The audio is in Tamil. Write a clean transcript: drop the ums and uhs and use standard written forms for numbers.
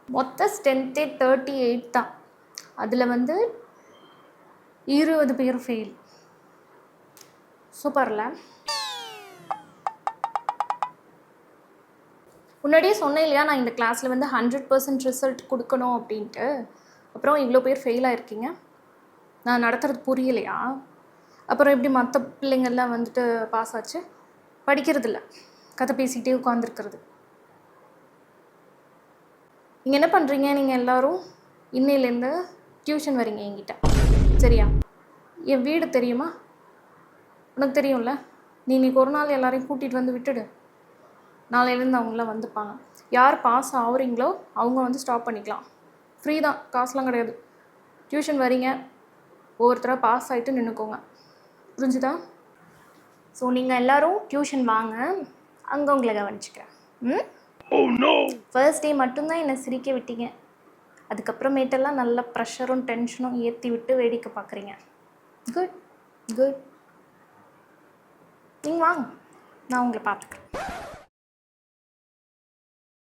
மொத்த ஸ்ட்ரென்த்தே 38 தான். அதில் வந்து 20 பேர் ஃபெயில். சூப்பர்ல. முன்னாடியே சொன்னேன் இல்லையா, நான் இந்த கிளாஸில் வந்து 100% ரிசல்ட் கொடுக்கணும் அப்படின்ட்டு. அப்புறம் இவ்வளோ பேர் ஃபெயில் ஆகிருக்கீங்க. நான் நடத்துகிறது புரியலையா? அப்புறம் எப்படி மற்ற பிள்ளைங்கள்லாம் வந்துட்டு பாஸ் ஆச்சு? படிக்கிறதில்ல, கதை பேசிக்கிட்டே உட்காந்துருக்கிறது. நீங்கள் என்ன பண்ணுறீங்க? நீங்கள் எல்லோரும் இன்னையிலேருந்து டியூஷன் வரீங்க என்கிட்ட, சரியா? என் வீடு தெரியுமா? உனக்கு தெரியும்ல. நீ இன்னைக்கு ஒரு நாள் எல்லாரையும் கூட்டிகிட்டு வந்து விட்டுடு. நாளையிலேருந்து அவங்களாம் வந்துப்பாங்க. யார் பாஸ் ஆகுறீங்களோ அவங்க வந்து ஸ்டாப் பண்ணிக்கலாம். ஃப்ரீ தான், காசுலாம் கிடையாது. டியூஷன் வரீங்க, ஒவ்வொருத்தராக பாஸ் ஆகிட்டு நின்றுக்கோங்க. புரிஞ்சுதா? ஸோ நீங்கள் எல்லோரும் டியூஷன் வாங்க, அங்கே உங்களை கவனிச்சுக்கிறேன். ஃபர்ஸ்ட் டே மட்டும்தான் என்னை சிரிக்க விட்டீங்க. அதுக்கப்புறமேட்டெல்லாம் நல்ல ப்ரெஷரும் டென்ஷனும் ஏற்றி விட்டு வேடிக்கை பார்க்குறீங்க. Good good. நீங்கள் வாங்க, நான் உங்களை பார்த்துக்கிறேன்.